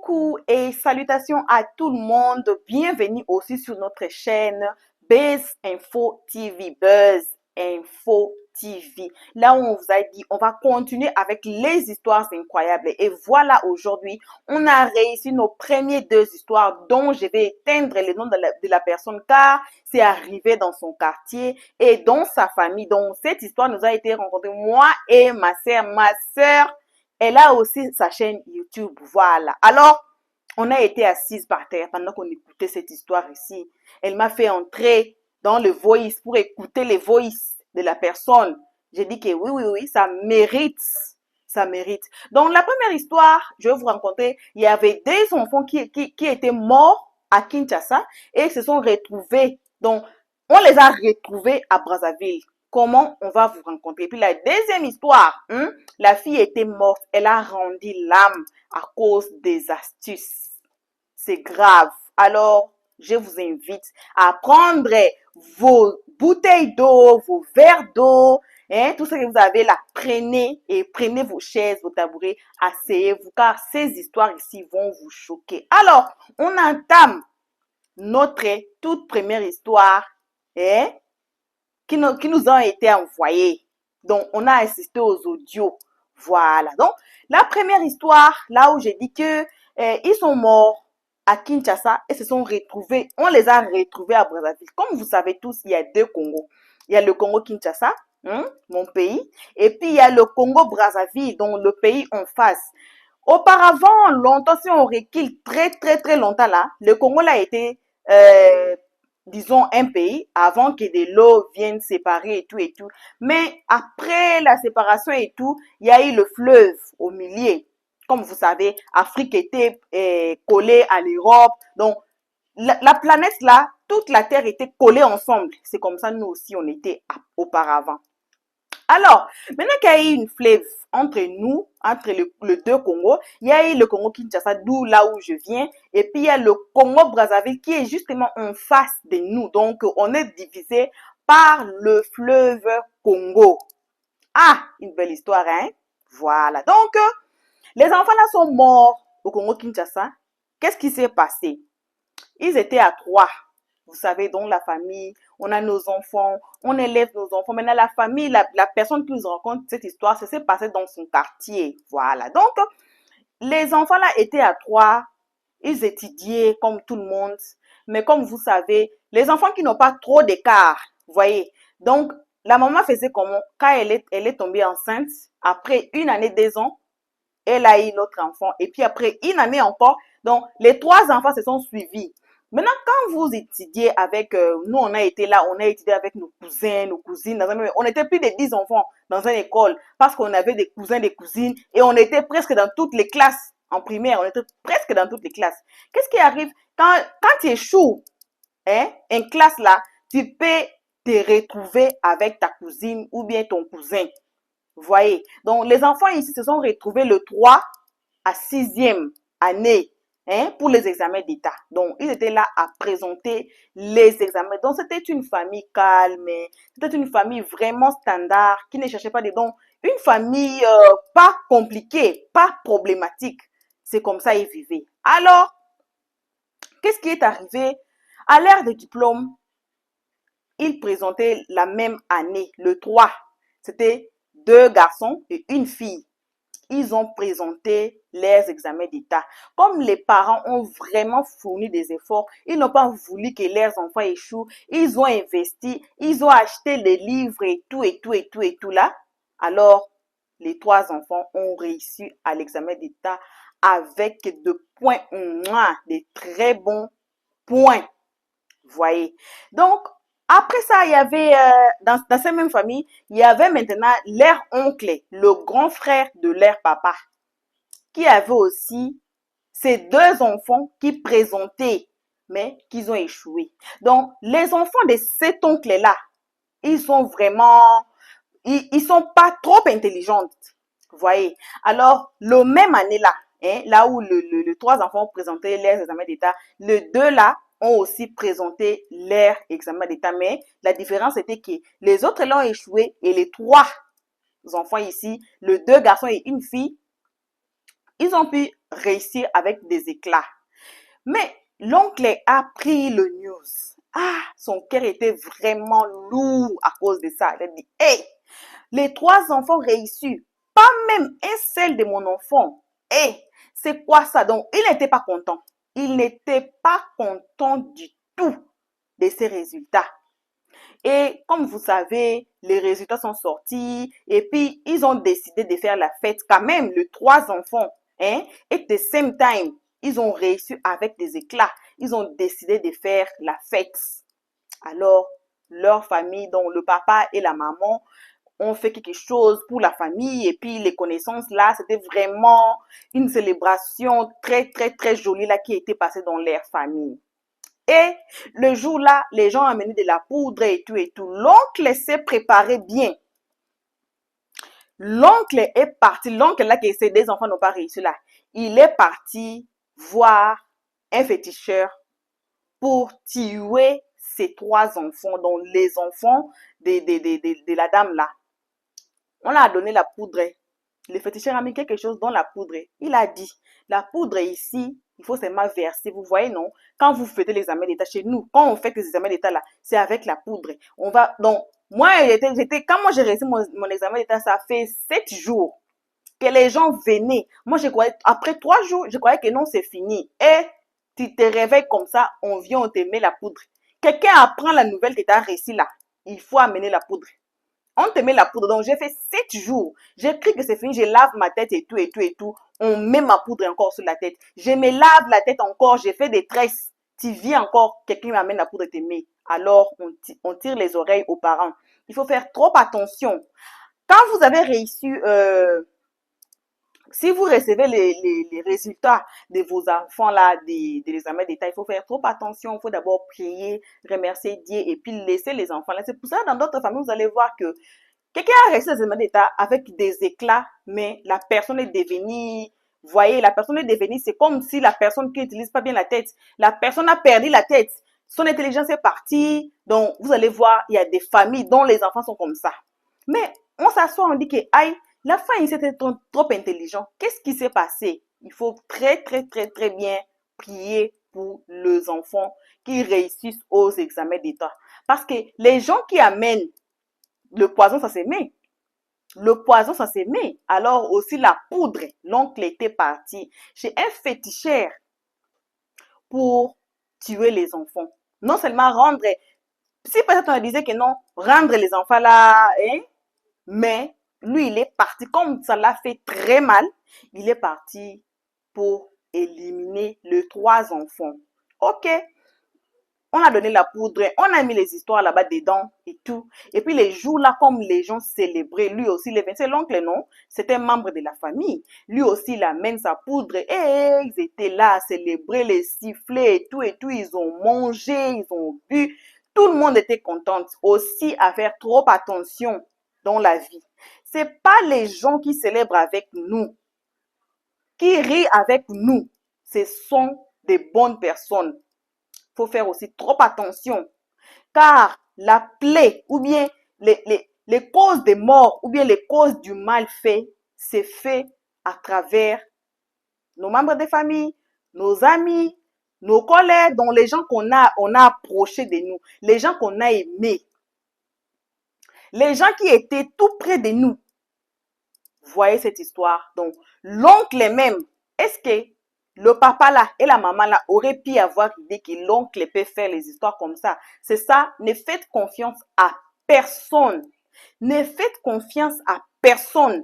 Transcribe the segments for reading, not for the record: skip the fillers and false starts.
Coucou et salutations à tout le monde. Bienvenue aussi sur notre chaîne Buzz Info TV. Buzz Info TV. Là où on vous a dit, on va continuer avec les histoires incroyables. Et voilà, aujourd'hui, on a réussi nos premières deux histoires dont je vais éteindre le nom de la personne car c'est arrivé dans son quartier et dans sa famille. Donc, cette histoire nous a été rencontrée, moi et ma sœur. Ma sœur, elle a aussi sa chaîne YouTube, voilà. Alors, on a été assises par terre pendant qu'on écoutait cette histoire ici. Elle m'a fait entrer dans le voice pour écouter les voices de la personne. J'ai dit que oui, ça mérite. Ça mérite. Donc, la première histoire, je vais vous raconter, il y avait des enfants qui étaient morts à Kinshasa et se sont retrouvés. Donc, on les a retrouvés à Brazzaville. Comment on va vous rencontrer? Puis la deuxième histoire, la fille était morte, elle a rendu l'âme à cause des astuces. C'est grave. Alors, je vous invite à prendre vos bouteilles d'eau, vos verres d'eau, tout ce que vous avez là, prenez et prenez vos chaises, vos tabourets, asseyez-vous car ces histoires ici vont vous choquer. Alors, on entame notre toute première histoire, qui nous ont été envoyés. Donc, on a assisté aux audios. Voilà. Donc, la première histoire, là où j'ai dit que ils sont morts à Kinshasa et se sont retrouvés. On les a retrouvés à Brazzaville. Comme vous savez tous, il y a deux Congos. Il y a le Congo Kinshasa, mon pays, et puis il y a le Congo Brazzaville, donc le pays en face. Auparavant, longtemps, si on recule très longtemps là, le Congo là a été disons, un pays avant que de l'eau vienne séparer et tout et tout. Mais après la séparation et tout, il y a eu le fleuve au milieu. Comme vous savez, Afrique était collée à l'Europe. Donc, la planète là, toute la Terre était collée ensemble. C'est comme ça, nous aussi, on était auparavant. Alors, maintenant qu'il y a eu une fleuve entre nous, entre le deux Congo, il y a eu le Congo Kinshasa, d'où là où je viens, et puis il y a le Congo Brazzaville qui est justement en face de nous. Donc, on est divisé par le fleuve Congo. Ah, une belle histoire, hein? Voilà. Donc, les enfants là sont morts au Congo Kinshasa. Qu'est-ce qui s'est passé? Ils étaient à trois. Vous savez, dans la famille, on a nos enfants, on élève nos enfants. Maintenant, la famille, la personne qui nous raconte cette histoire, ça s'est passé dans son quartier. Voilà. Donc, les enfants là étaient à trois. Ils étudiaient comme tout le monde. Mais comme vous savez, les enfants qui n'ont pas trop d'écart, vous voyez. Donc, la maman faisait comment? Quand elle est tombée enceinte, après une année, 2 ans, elle a eu l'autre enfant. Et puis après une année encore, donc les trois enfants se sont suivis. Maintenant, quand vous étudiez avec, nous on a été là, on a étudié avec nos cousins, nos cousines, on était plus de 10 enfants dans une école parce qu'on avait des cousins, des cousines et on était presque dans toutes les classes en primaire, on était presque dans toutes les classes. Qu'est-ce qui arrive quand tu échoues, en classe là, tu peux te retrouver avec ta cousine ou bien ton cousin. Vous voyez? Donc, les enfants ici se sont retrouvés le 3 à 6e année pour les examens d'État. Donc, ils étaient là à présenter les examens. Donc, c'était une famille calme, c'était une famille vraiment standard qui ne cherchait pas des dons. Une famille pas compliquée, pas problématique. C'est comme ça ils vivaient. Alors, qu'est-ce qui est arrivé? À l'ère de diplôme, ils présentaient la même année, le 3. C'était 2 garçons et une fille. Ils ont présenté leurs examens d'État. Comme les parents ont vraiment fourni des efforts, ils n'ont pas voulu que leurs enfants échouent. Ils ont investi, ils ont acheté les livres et tout là. Alors, les 3 enfants ont réussi à l'examen d'État avec de points, des très bons points. Vous voyez. Donc, après ça, il y avait, dans cette même famille, il y avait maintenant leur oncle, le grand frère de leur papa, qui avait aussi ces 2 enfants qui présentaient, mais qui ont échoué. Donc, les enfants de cet oncle-là, ils sont vraiment, ils sont pas trop intelligents. Vous voyez. Alors, le même année-là, là où les 3 enfants présentaient leurs examens d'État, les 2 là, ont aussi présenté leur examen d'État. Mais la différence était que les autres l'ont échoué et les 3 enfants ici, les 2 garçons et une fille, ils ont pu réussir avec des éclats. Mais l'oncle a pris le news. Ah, son cœur était vraiment lourd à cause de ça. Il a dit, hey, les 3 enfants réussis, pas même un seul de mon enfant. Hey, c'est quoi ça? Donc, il n'était pas content. Il n'était pas content du tout de ces résultats. Et comme vous savez, les résultats sont sortis et puis ils ont décidé de faire la fête quand même, les 3 enfants. Hein? Et at the same time, ils ont réussi avec des éclats. Ils ont décidé de faire la fête. Alors, leur famille, dont le papa et la maman, ont fait quelque chose pour la famille et puis les connaissances là, c'était vraiment une célébration très, très, très jolie là qui a été passée dans leur famille. Et le jour-là, les gens ont amené de la poudre et tout et tout. L'oncle s'est préparé bien. L'oncle est parti. L'oncle là qui ses des enfants n'ont pas réussi là. Il est parti voir un féticheur pour tuer ses 3 enfants, donc les enfants de la dame là. On a donné la poudre. Le féticheur a mis quelque chose dans la poudre. Il a dit, la poudre ici, il faut seulement verser. Vous voyez, non? Quand vous faites les examens d'état chez nous, quand on fait les examens d'état là, c'est avec la poudre. On va, donc, moi, quand moi j'ai réussi mon examen d'état, ça fait 7 jours que les gens venaient. Moi, je croyais, après 3 jours, je croyais que non, c'est fini. Et tu te réveilles comme ça, on vient, on te met la poudre. Quelqu'un apprend la nouvelle que tu as réussi là. Il faut amener la poudre. On te met la poudre. Donc, j'ai fait 7 jours. J'ai cru que c'est fini. Je lave ma tête et tout, et tout, et tout. On met ma poudre encore sur la tête. Je me lave la tête encore. J'ai fait des tresses. Tu viens encore, quelqu'un m'amène la poudre et te met. Alors, on tire les oreilles aux parents. Il faut faire trop attention. Quand vous avez réussi, si vous recevez les résultats de vos enfants là, de l'examen d'état, il faut faire trop attention. Il faut d'abord prier, remercier Dieu et puis laisser les enfants là. C'est pour ça, dans d'autres familles, vous allez voir que quelqu'un a réussi l'examen d'état avec des éclats, mais la personne est devenue, voyez, la personne est devenue, c'est comme si la personne qui n'utilise pas bien la tête, la personne a perdu la tête. Son intelligence est partie. Donc, vous allez voir, il y a des familles dont les enfants sont comme ça. Mais on s'assoit, on dit que, aïe, la famille était trop intelligent. Qu'est-ce qui s'est passé? Il faut très, très, très, très bien prier pour les enfants qui réussissent aux examens d'état. Parce que les gens qui amènent le poison, ça s'aimait. Le poison, ça s'aimait. Alors aussi la poudre. L'oncle était parti chez un féticheur pour tuer les enfants. Non seulement rendre, si peut-être on disait que non, rendre les enfants là, hein, mais lui, il est parti, comme ça l'a fait très mal, il est parti pour éliminer les 3 enfants. Ok, on a donné la poudre, on a mis les histoires là-bas dedans et tout. Et puis les jours là, comme les gens célébraient, lui aussi, c'est l'oncle, non? C'était un membre de la famille. Lui aussi, il amène sa poudre et ils étaient là à célébrer, les sifflets et tout. Ils ont mangé, ils ont bu. Tout le monde était content. Aussi à faire trop attention dans la vie. C'est pas les gens qui célèbrent avec nous, qui rient avec nous. Ce sont des bonnes personnes. Faut faire aussi trop attention. Car la plaie ou bien les causes des morts ou bien les causes du mal fait, c'est fait à travers nos membres de famille, nos amis, nos collègues, donc les gens on a approchés de nous, les gens qu'on a aimés, les gens qui étaient tout près de nous. Voyez cette histoire. Donc, l'oncle même, est-ce que le papa là et la maman là auraient pu avoir l'idée que l'oncle peut faire les histoires comme ça? C'est ça, ne faites confiance à personne. Ne faites confiance à personne.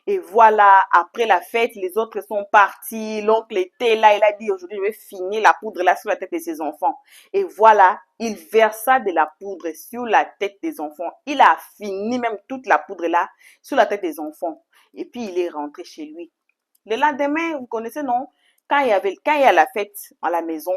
Et voilà, après la fête, les autres sont partis. L'oncle était là, il a dit aujourd'hui je vais finir la poudre là sur la tête de ses enfants. Et voilà, il versa de la poudre sur la tête des enfants. Il a fini même toute la poudre là sur la tête des enfants. Et puis il est rentré chez lui. Le lendemain, vous connaissez, non? Quand il y a la fête à la maison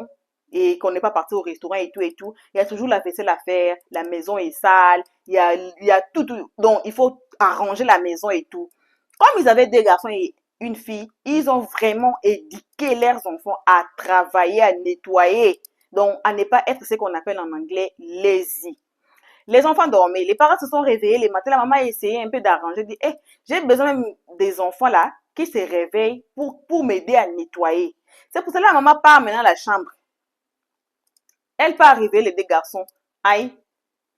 et qu'on n'est pas parti au restaurant et tout, il y a toujours la vaisselle à faire, la maison est sale, il y a tout. Donc, il faut arranger la maison et tout. Comme ils avaient 2 garçons et une fille, ils ont vraiment éduqué leurs enfants à travailler, à nettoyer. Donc, à ne pas être ce qu'on appelle en anglais lazy. Les enfants dormaient, les parents se sont réveillés les matins, la maman a essayé un peu d'arranger, dit, hey, j'ai besoin même des enfants là, qui se réveille pour m'aider à nettoyer. C'est pour cela que maman part maintenant à la chambre. Elle peut arriver, les deux garçons. Aïe,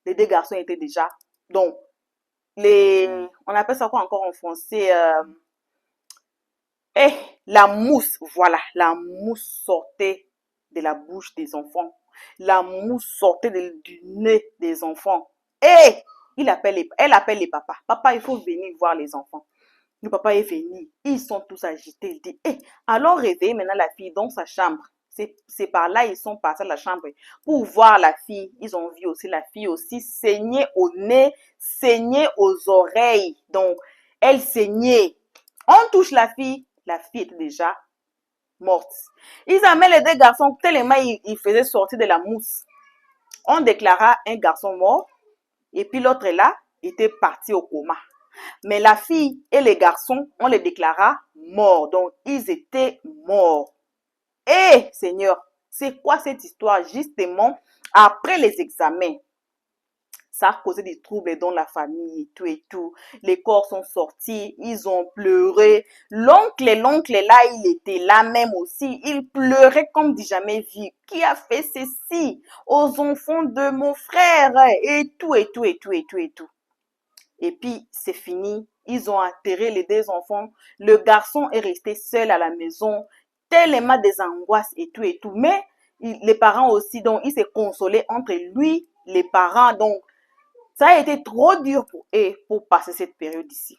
les deux garçons étaient déjà. Donc, on appelle ça quoi encore en français? La mousse, voilà, la mousse sortait de la bouche des enfants. La mousse sortait du nez des enfants. Elle appelle les papas. Papa, il faut venir voir les enfants. Le papa est venu. Ils sont tous agités. Il dit, allons réveiller maintenant la fille dans sa chambre. C'est par là, ils sont passés à la chambre pour voir la fille. Ils ont vu aussi la fille aussi saigner au nez, saigner aux oreilles. Donc, elle saignait. On touche la fille était déjà morte. Ils amènent les deux garçons tellement ils faisaient sortir de la mousse. On déclara un garçon mort et puis l'autre là était parti au coma. Mais la fille et les garçons, on les déclara morts. Donc, ils étaient morts. Seigneur, c'est quoi cette histoire? Justement, après les examens, ça a causé des troubles dans la famille et tout et tout. Les corps sont sortis, ils ont pleuré. L'oncle là, il était là même aussi. Il pleurait comme dit jamais vu. Qui a fait ceci aux enfants de mon frère? Et tout et tout et tout et tout et tout. Et puis, c'est fini. Ils ont enterré les deux enfants. Le garçon est resté seul à la maison, tellement des angoisses et tout et tout. Mais les parents aussi, donc, ils se consolaient entre lui, les parents. Donc, ça a été trop dur pour eux pour passer cette période ici.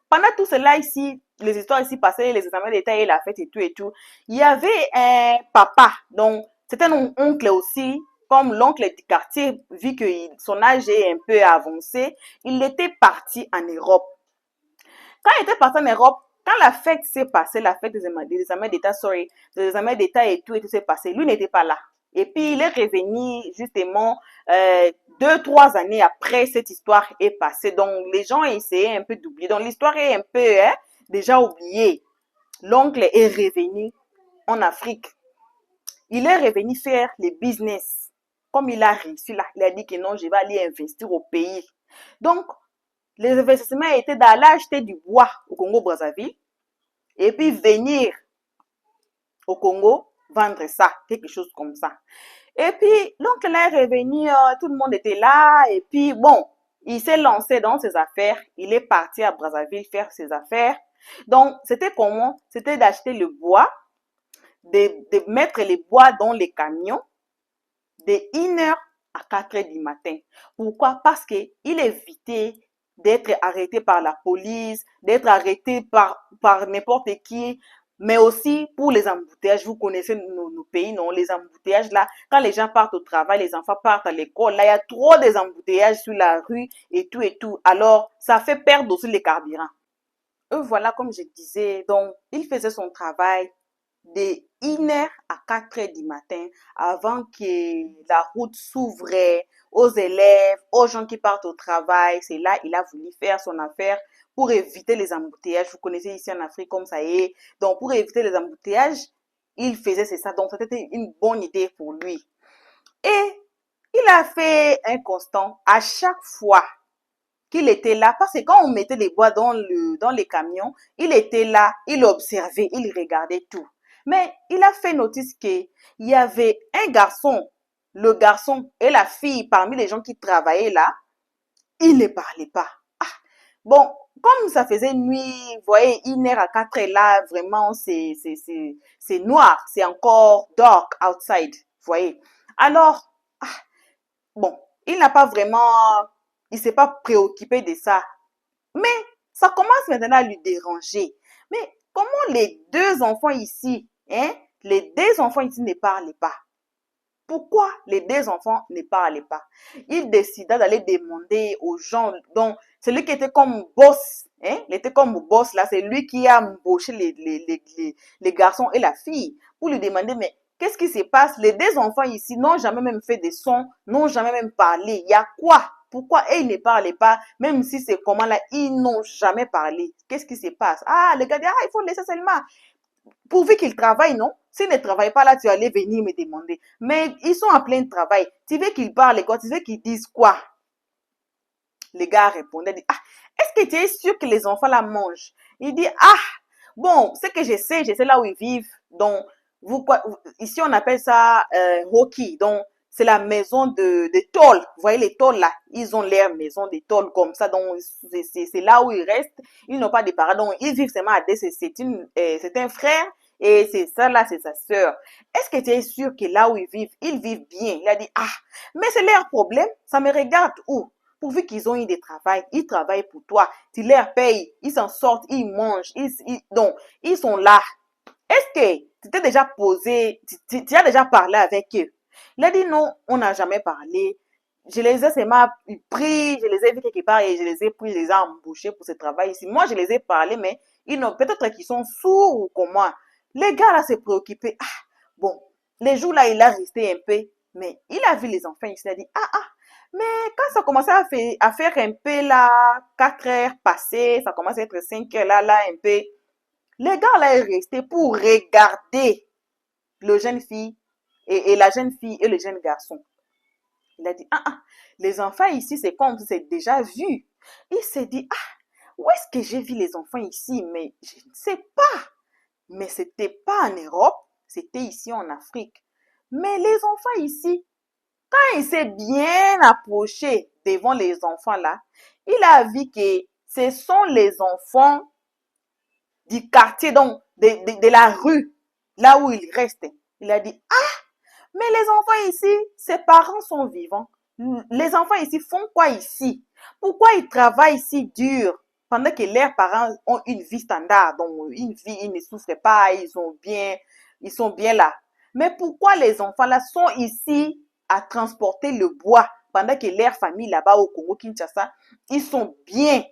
Pendant tout cela ici, les histoires ici passaient, les examens d'État et la fête et tout, il y avait un papa, donc c'était un oncle aussi, comme l'oncle du quartier, vu que son âge est un peu avancé, il était parti en Europe. Quand il était parti en Europe, quand la fête s'est passée, la fête des examens d'État, des examens d'État et tout s'est passé, lui n'était pas là. Et puis, il est revenu justement 2-3 années après cette histoire est passée. Donc, les gens essayaient un peu d'oublier. Donc, l'histoire est un peu déjà oubliée. L'oncle est revenu en Afrique. Il est revenu faire les business. Comme il a réussi là, il a dit que non, je vais aller investir au pays. Donc, les investissements étaient d'aller acheter du bois au Congo-Brazzaville et puis venir au Congo vendre ça, quelque chose comme ça. Et puis, l'oncle là est revenu, tout le monde était là, et puis bon, il s'est lancé dans ses affaires, il est parti à Brazzaville faire ses affaires. Donc, c'était comment? C'était d'acheter le bois, de mettre les bois dans les camions, de 1h à 4h du matin. Pourquoi? Parce qu'il évitait d'être arrêté par la police, d'être arrêté par n'importe qui, mais aussi pour les embouteillages. Vous connaissez nos pays, non? Les embouteillages, là, quand les gens partent au travail, les enfants partent à l'école, là, il y a trop des embouteillages sur la rue et tout et tout. Alors, ça fait perdre aussi les carburants. Voilà, comme je disais, donc, il faisait son travail de 1h à 4h du matin avant que la route s'ouvrait aux élèves, aux gens qui partent au travail. C'est là il a voulu faire son affaire pour éviter les embouteillages. Vous connaissez ici en Afrique comme ça est. Donc, pour éviter les embouteillages, il faisait ça. Donc, c'était une bonne idée pour lui. Et il a fait un constant à chaque fois qu'il était là, parce que quand on mettait les bois dans les camions, il était là, il observait, il regardait tout. Mais il a fait notice qu'il y avait un garçon, le garçon et la fille parmi les gens qui travaillaient là, ils ne parlaient pas. Bon, comme ça faisait nuit, vous voyez, 1h à 4h là, vraiment, c'est noir, c'est encore dark outside, vous voyez. Alors, bon, il s'est pas préoccupé de ça. Mais ça commence maintenant à lui déranger. Mais comment les deux enfants ici, les deux enfants ici ne parlaient pas? Pourquoi les deux enfants ne parlaient pas? Il décida d'aller demander aux gens, donc celui qui était comme boss, il était comme boss là, c'est lui qui a embauché les garçons et la fille pour lui demander, mais qu'est-ce qui se passe? Les deux enfants ici n'ont jamais même fait des sons, n'ont jamais même parlé. Il y a quoi? Pourquoi ils ne parlaient pas? Même si c'est comment là, ils n'ont jamais parlé. Qu'est-ce qui se passe? Les gars disent, il faut laisser seulement. Pourvu qu'ils travaillent, non? S'ils ne travaillent pas là, tu allais venir me demander. Mais ils sont en plein travail. Tu veux qu'ils parlent quoi? Tu veux qu'ils disent quoi? Les gars répondaient, est-ce que tu es sûr que les enfants la mangent? Il dit, Bon, ce que je sais là où ils vivent. Donc, ici, on appelle ça Hoki. Donc, c'est la maison de tôle. Vous voyez les tôles là? Ils ont leur maison de tôle comme ça. Donc, c'est là où ils restent. Ils n'ont pas de parents. Donc, ils vivent seulement à deux. C'est un frère. Et c'est ça là, c'est sa sœur. Est-ce que tu es sûr que là où ils vivent bien? Il a dit, ah, mais c'est leur problème. Ça me regarde où? Pourvu qu'ils ont eu des travail, ils travaillent pour toi. Tu leur payes, ils s'en sortent, ils mangent. Donc, ils sont là. Est-ce que tu t'es déjà posé, tu as déjà parlé avec eux? Il a dit non, on n'a jamais parlé. Je les ai seulement pris, je les ai vus quelque part et je les ai pris, je les ai embauchés pour ce travail ici. Moi, je les ai parlé, mais ils n'ont peut-être qu'ils sont sourds ou comme moi. Les gars là s'est préoccupé. Ah, bon, les jours là, il a resté un peu, mais il a vu les enfants ici, il a dit ah ah. Mais quand ça commençait à faire un peu là, 4 heures passées, ça commence à être 5 heures là, un peu. Les gars là est resté pour regarder le jeune fille et la jeune fille et le jeune garçon. Il a dit, ah, ah, les enfants ici, c'est comme si c'est déjà vu. Il s'est dit, ah, où est-ce que j'ai vu les enfants ici? Mais je ne sais pas. Mais c'était pas en Europe, c'était ici en Afrique. Mais les enfants ici, quand il s'est bien approché devant les enfants là, il a vu que ce sont les enfants du quartier, donc de la rue, là où il reste. Il a dit, ah, mais les enfants ici, ses parents sont vivants. Les enfants ici font quoi ici? Pourquoi ils travaillent si dur pendant que leurs parents ont une vie standard, donc une vie, ils ne souffrent pas, ils sont bien là. Mais pourquoi les enfants là sont ici à transporter le bois pendant que leur famille là-bas au Congo Kinshasa, ils sont bien.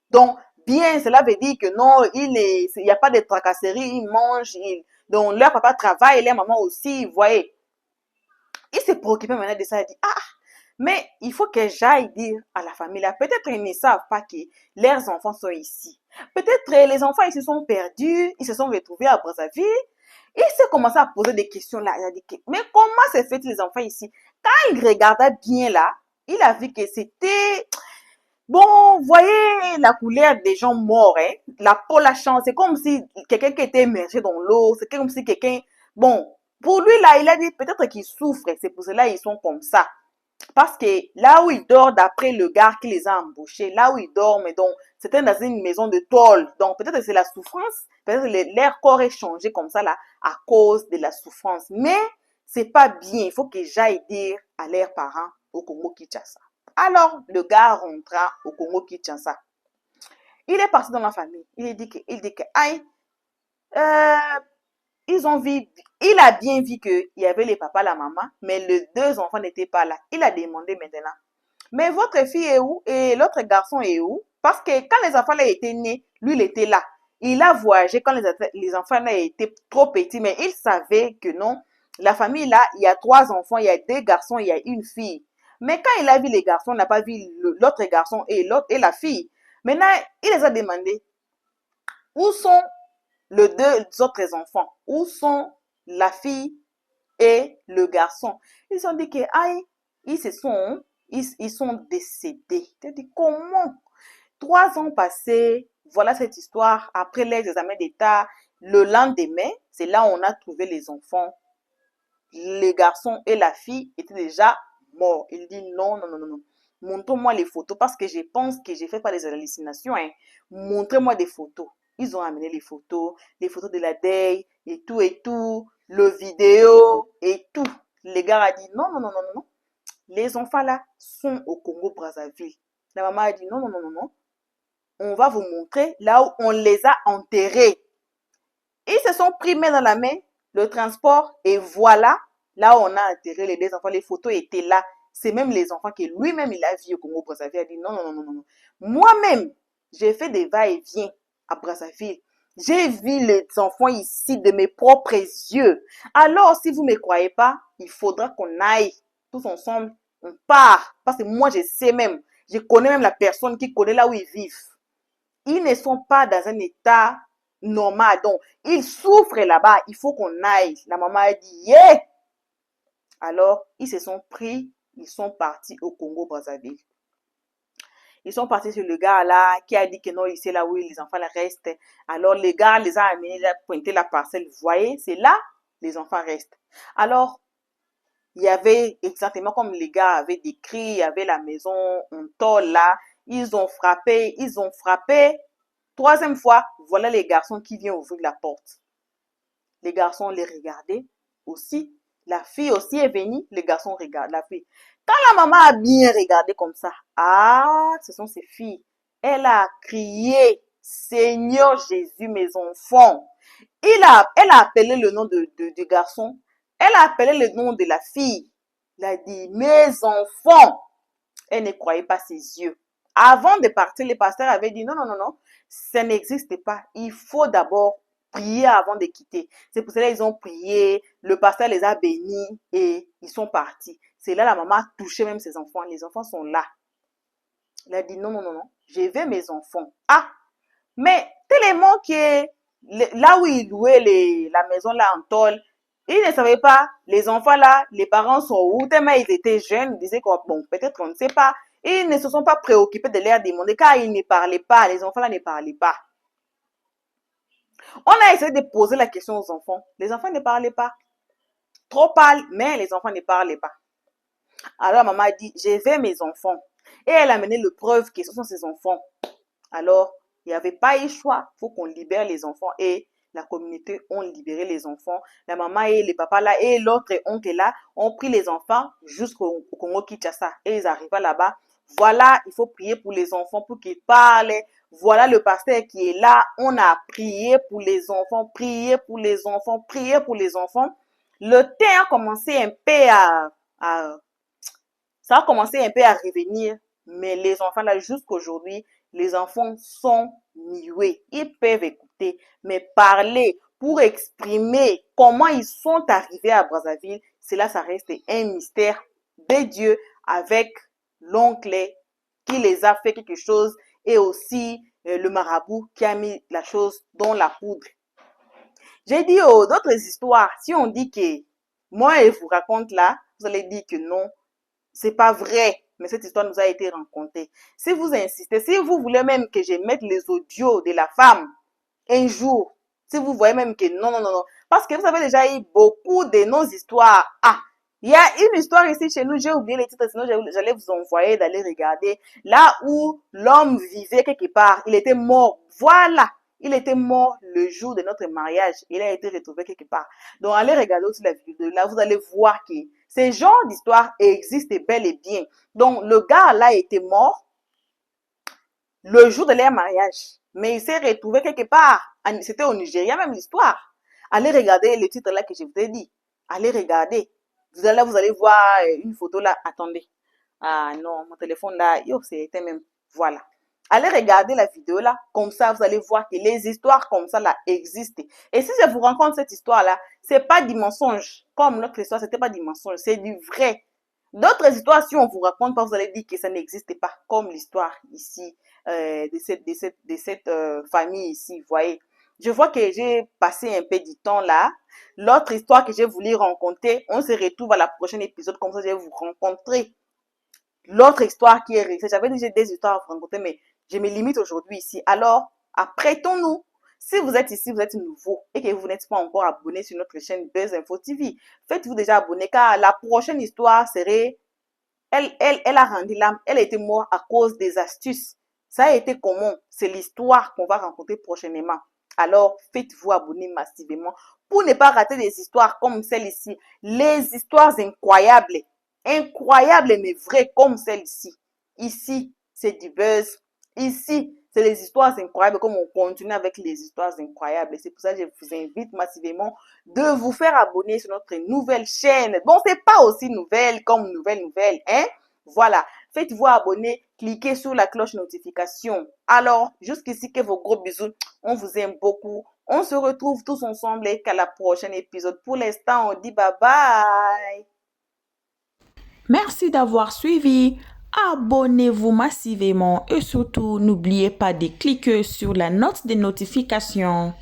Donc, bien, cela veut dire que non, il n'y a pas de tracasserie, ils mangent, donc leur papa travaille, leur maman aussi, vous voyez. Il s'est préoccupé maintenant de ça, il dit, ah, mais il faut que j'aille dire à la famille là, peut-être ils ne savent pas que leurs enfants sont ici. Peut-être les enfants ils se sont perdus, ils se sont retrouvés à Brazzaville. Il s'est commencé à poser des questions là. Il a dit, mais comment se fait les enfants ici? Quand il regardait bien là, il a vu que c'était bon, vous voyez la couleur des gens morts, hein? La peau la change. C'est comme si quelqu'un qui était immergé dans l'eau. C'est comme si quelqu'un... Bon, pour lui, là, il a dit peut-être qu'il souffre. C'est pour cela qu'ils sont comme ça. Parce que là où il dort, d'après le gars qui les a embauchés, là où il dort, mais donc, c'était dans une maison de tôle. Donc, peut-être que c'est la souffrance. Peut-être que leur corps est changé comme ça, là, à cause de la souffrance. Mais, c'est pas bien. Il faut que j'aille dire à leurs parents au Congo Kinshasa. Alors, le gars rentra au Congo Kinshasa. Il est parti dans la famille. Il dit que, aïe, euh, ils ont vu, il a bien vu qu'il y avait les papas, la maman, mais les deux enfants n'étaient pas là. Il a demandé maintenant, mais votre fille est où? Et l'autre garçon est où? Parce que quand les enfants là étaient nés, lui, il était là. Il a voyagé quand les enfants là étaient trop petits, mais il savait que non, la famille là, il y a 3 enfants, il y a 2 garçons, il y a une fille. Mais quand il a vu les garçons, il n'a pas vu l'autre garçon et la fille. Maintenant, il les a demandé, où sont les 2 autres enfants? Où sont la fille et le garçon? Ils ont dit que, aïe, ils sont décédés. Tu dis, comment? 3 ans passés, voilà cette histoire. Après les examens d'État, le lendemain, c'est là où on a trouvé les enfants. Les garçons et la fille étaient déjà morts. Il dit non, non, non, non, non. Montre-moi les photos parce que je pense que j'ai fait pas des hallucinations. Hein. Montrez-moi des photos. Ils ont amené les photos de la deuil et tout, le vidéo et tout. Les gars a dit non, non, non, non, non. Les enfants là sont au Congo Brazzaville. La maman a dit non, non, non, non, non. On va vous montrer là où on les a enterrés. Ils se sont pris main dans la main, le transport, et voilà, là où on a enterré les 2 enfants. Les photos étaient là. C'est même les enfants que lui-même il a vu au Congo Brazzaville. Il a dit non, non, non, non, non. Moi-même, j'ai fait des va-et-vient à Brazzaville. J'ai vu les enfants ici de mes propres yeux. Alors, si vous ne me croyez pas, il faudra qu'on aille tous ensemble. On part. Parce que moi, je sais même. Je connais même la personne qui connaît là où ils vivent. Ils ne sont pas dans un état normal. Donc, ils souffrent là-bas. Il faut qu'on aille. La maman a dit, yeah! Alors, ils se sont pris. Ils sont partis au Congo Brazzaville. Ils sont partis sur le gars là qui a dit que non, ici là où les enfants là restent. Alors le gars les a amenés, il a pointé la parcelle. Vous voyez, c'est là les enfants restent. Alors il y avait exactement comme les gars avaient décrit, il y avait la maison en tôle là. Ils ont frappé, ils ont frappé. Troisième fois, voilà les garçons qui viennent ouvrir la porte. Les garçons les regardaient aussi. La fille aussi est venue, les garçons regardent la fille. Quand la maman a bien regardé comme ça, ah, ce sont ses filles. Elle a crié, Seigneur Jésus, mes enfants. Elle a appelé le nom du garçon. Elle a appelé le nom de la fille. Elle a dit, mes enfants. Elle ne croyait pas ses yeux. Avant de partir, le pasteur avait dit, non, non, non, non, ça n'existe pas. Il faut d'abord prier avant de quitter. C'est pour cela qu'ils ont prié, le pasteur les a bénis et ils sont partis. C'est là la maman a touché même ses enfants. Les enfants sont là. Elle a dit, non, non, non, non, je vais mes enfants. Ah, mais tellement que là où ils louaient la maison là en tôle, ils ne savaient pas, les enfants là, les parents sont où, tellement ils étaient jeunes, ils disaient que bon, peut-être on ne sait pas. Ils ne se sont pas préoccupés de leur demander car ils ne parlaient pas, les enfants là ne parlaient pas. On a essayé de poser la question aux enfants. Les enfants ne parlaient pas. Trop pâles, mais les enfants ne parlaient pas. Alors maman a dit, je vais mes enfants. Et elle a amené le preuve que ce sont ses enfants. Alors, il n'y avait pas eu choix. Il faut qu'on libère les enfants. Et la communauté ont libéré les enfants. La maman et les papas là et l'autre oncle là ont pris les enfants jusqu'au Congo-Kinshasa. Et ils arrivent là-bas. Voilà, il faut prier pour les enfants pour qu'ils parlent. Voilà le pasteur qui est là. On a prié pour les enfants, prié pour les enfants, prié pour les enfants. Le temps a commencé un peu à ça a commencé un peu à revenir. Mais les enfants là, jusqu'aujourd'hui, les enfants sont muets. Ils peuvent écouter, mais parler pour exprimer comment ils sont arrivés à Brazzaville, cela, ça reste un mystère de Dieu avec l'oncle qui les a fait quelque chose et aussi le marabout qui a mis la chose dans la poudre. J'ai dit d'autres histoires. Si on dit que moi, je vous raconte là, vous allez dire que non, c'est pas vrai. Mais cette histoire nous a été racontée. Si vous insistez, si vous voulez même que je mette les audios de la femme un jour, si vous voyez même que non, non, non, non, parce que vous avez déjà eu beaucoup de nos histoires. Ah, il y a une histoire ici chez nous, j'ai oublié les titres, sinon j'allais vous envoyer d'aller regarder. Là où l'homme vivait quelque part, il était mort. Voilà, il était mort le jour de notre mariage. Il a été retrouvé quelque part. Donc allez regarder aussi la vidéo. Là, vous allez voir que ces genres d'histoires existent bel et bien. Donc le gars là était mort le jour de leur mariage. Mais il s'est retrouvé quelque part. C'était au Nigeria, même l'histoire. Allez regarder le titre là que je vous ai dit. Allez regarder. Vous allez voir une photo là. Attendez. Ah non, mon téléphone là, yo, c'était même. Voilà. Allez regarder la vidéo là. Comme ça, vous allez voir que les histoires comme ça là existent. Et si je vous raconte cette histoire là, c'est pas du mensonge. Comme notre histoire, c'était pas du mensonge. C'est du vrai. D'autres histoires, si on vous raconte pas, vous allez dire que ça n'existe pas. Comme l'histoire ici de cette famille ici, vous voyez. Je vois que j'ai passé un peu du temps là. L'autre histoire que j'ai voulu rencontrer, on se retrouve à la prochaine épisode, comme ça je vais vous rencontrer. L'autre histoire qui est restée, j'avais déjà des histoires à vous rencontrer, mais je me limite aujourd'hui ici. Alors, apprêtons-nous. Si vous êtes ici, vous êtes nouveau et que vous n'êtes pas encore abonné sur notre chaîne Buzz Info TV, faites-vous déjà abonner car la prochaine histoire serait, elle a rendu l'âme, elle a été morte à cause des astuces. Ça a été comment? C'est l'histoire qu'on va rencontrer prochainement. Alors, faites-vous abonner massivement pour ne pas rater des histoires comme celle-ci. Les histoires incroyables, incroyables mais vraies comme celle-ci. Ici, c'est du buzz. Ici, c'est les histoires incroyables comme on continue avec les histoires incroyables. C'est pour ça que je vous invite massivement de vous faire abonner sur notre nouvelle chaîne. Bon, c'est pas aussi nouvelle comme nouvelle, hein? Voilà. Faites-vous abonner, cliquez sur la cloche notification. Alors, jusqu'ici, que vos gros bisous. On vous aime beaucoup. On se retrouve tous ensemble et qu'à la prochaine épisode. Pour l'instant, on dit bye bye. Merci d'avoir suivi. Abonnez-vous massivement et surtout, n'oubliez pas de cliquer sur la note de notification.